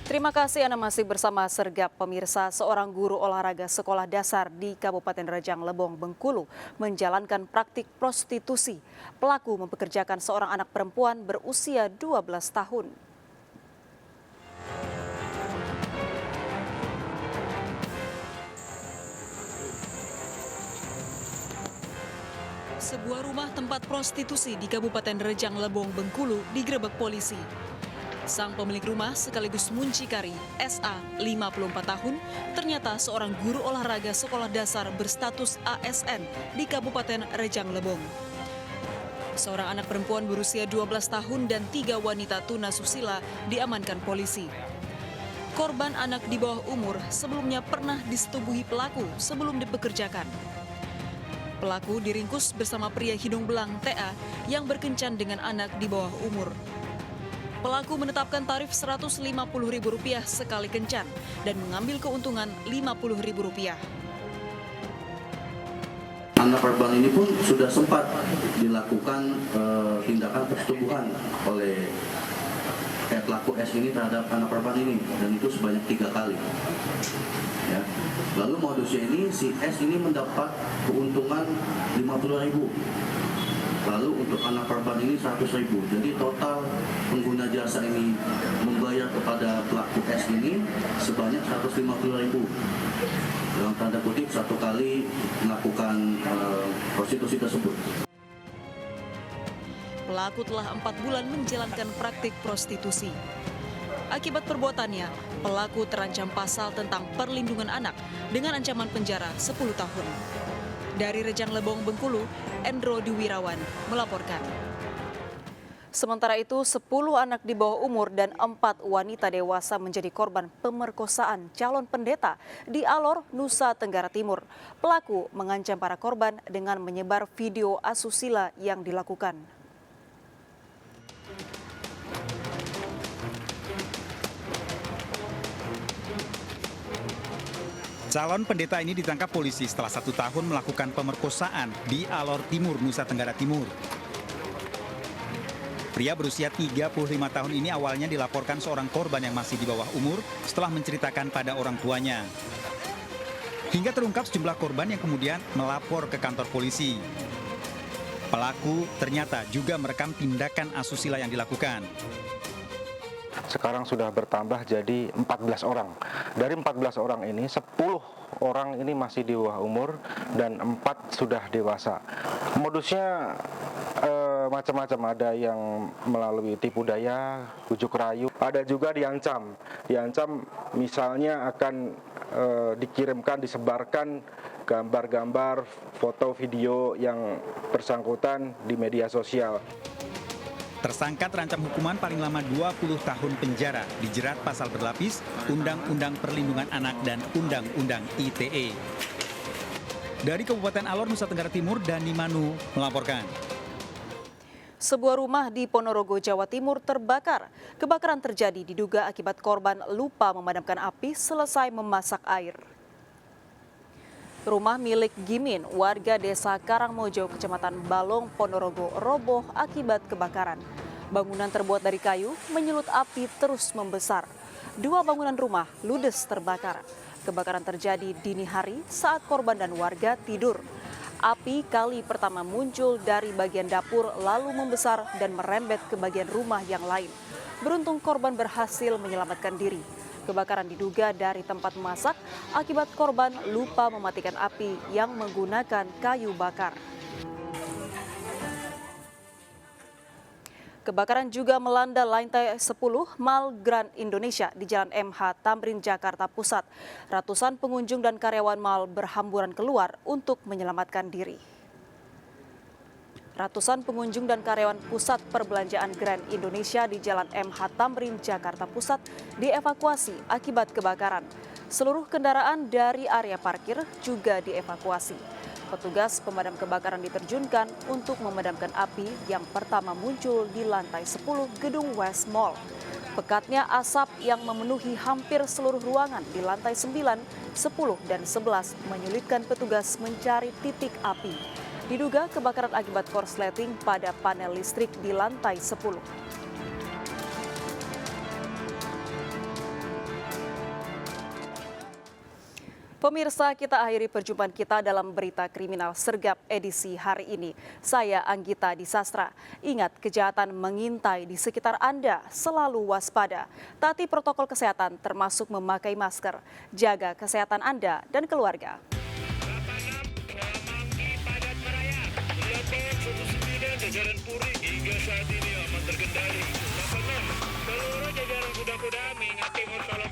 Terima kasih Anda masih bersama Sergap pemirsa. Seorang guru olahraga sekolah dasar di Kabupaten Rejang Lebong, Bengkulu menjalankan praktik prostitusi. Pelaku mempekerjakan seorang anak perempuan berusia 12 tahun. Sebuah rumah tempat prostitusi di Kabupaten Rejang Lebong, Bengkulu digerebek polisi. Sang pemilik rumah sekaligus muncikari, SA, 54 tahun, ternyata seorang guru olahraga sekolah dasar berstatus ASN di Kabupaten Rejang Lebong. Seorang anak perempuan berusia 12 tahun dan 3 wanita tunasusila diamankan polisi. Korban anak di bawah umur sebelumnya pernah disetubuhi pelaku sebelum dipekerjakan. Pelaku diringkus bersama pria hidung belang TA yang berkencan dengan anak di bawah umur. Pelaku menetapkan tarif Rp150.000 sekali kencan dan mengambil keuntungan Rp50.000. Anak korban ini pun sudah sempat dilakukan tindakan persetubuhan oleh pelaku S ini terhadap anak korban ini, dan itu sebanyak 3 kali. Ya. Lalu modusnya ini si S ini mendapat keuntungan Rp50.000. Lalu untuk anak korban ini Rp100.000. Jadi total pengguna jasa ini membayar kepada pelaku S ini sebanyak Rp150.000. Dalam tanda kutip 1 kali melakukan prostitusi tersebut. Pelaku telah 4 bulan menjalankan praktik prostitusi. Akibat perbuatannya, pelaku terancam pasal tentang perlindungan anak dengan ancaman penjara 10 tahun. Dari Rejang Lebong, Bengkulu, Endro Diwirawan melaporkan. Sementara itu, 10 anak di bawah umur dan 4 wanita dewasa menjadi korban pemerkosaan calon pendeta di Alor, Nusa Tenggara Timur. Pelaku mengancam para korban dengan menyebar video asusila yang dilakukan. Calon pendeta ini ditangkap polisi setelah 1 tahun melakukan pemerkosaan di Alor Timur, Nusa Tenggara Timur. Pria berusia 35 tahun ini awalnya dilaporkan seorang korban yang masih di bawah umur setelah menceritakan pada orang tuanya. Hingga terungkap sejumlah korban yang kemudian melapor ke kantor polisi. Pelaku ternyata juga merekam tindakan asusila yang dilakukan. Sekarang sudah bertambah jadi 14 orang. Dari 14 orang ini, 10 orang ini masih di bawah umur dan 4 sudah dewasa. Modusnya macam-macam, ada yang melalui tipu daya, bujuk rayu, ada juga diancam misalnya akan dikirimkan, disebarkan gambar-gambar, foto, video yang bersangkutan di media sosial. Tersangka terancam hukuman paling lama 20 tahun penjara, dijerat pasal berlapis, Undang-Undang Perlindungan Anak dan Undang-Undang ITE. Dari Kabupaten Alor, Nusa Tenggara Timur, Dani Manu melaporkan. Sebuah rumah di Ponorogo, Jawa Timur terbakar. Kebakaran terjadi diduga akibat korban lupa memadamkan api selesai memasak air. Rumah milik Gimin, warga desa Karangmojo, Kecamatan Balong, Ponorogo, roboh akibat kebakaran. Bangunan terbuat dari kayu, menyulut api terus membesar. 2 bangunan rumah ludes terbakar. Kebakaran terjadi dini hari saat korban dan warga tidur. Api kali pertama muncul dari bagian dapur lalu membesar dan merembet ke bagian rumah yang lain. Beruntung korban berhasil menyelamatkan diri. Kebakaran diduga dari tempat memasak akibat korban lupa mematikan api yang menggunakan kayu bakar. Kebakaran juga melanda lantai 10 Mall Grand Indonesia di Jalan MH Tamrin, Jakarta Pusat. Ratusan pengunjung dan karyawan mall berhamburan keluar untuk menyelamatkan diri. Ratusan pengunjung dan karyawan pusat perbelanjaan Grand Indonesia di Jalan MH Tamrin, Jakarta Pusat dievakuasi akibat kebakaran. Seluruh kendaraan dari area parkir juga dievakuasi. Petugas pemadam kebakaran diterjunkan untuk memadamkan api yang pertama muncul di lantai 10 gedung West Mall. Pekatnya asap yang memenuhi hampir seluruh ruangan di lantai 9, 10, dan 11 menyulitkan petugas mencari titik api. Diduga kebakaran akibat korsleting pada panel listrik di lantai 10. Pemirsa, kita akhiri perjumpaan kita dalam berita kriminal sergap edisi hari ini. Saya Anggita Disastra. Ingat, kejahatan mengintai di sekitar Anda, selalu waspada. Taati protokol kesehatan termasuk memakai masker. Jaga kesehatan Anda dan keluarga. Jajaran Puri hingga saat ini aman terkendali. 86, seluruh jajaran kuda-kuda mengingati masalah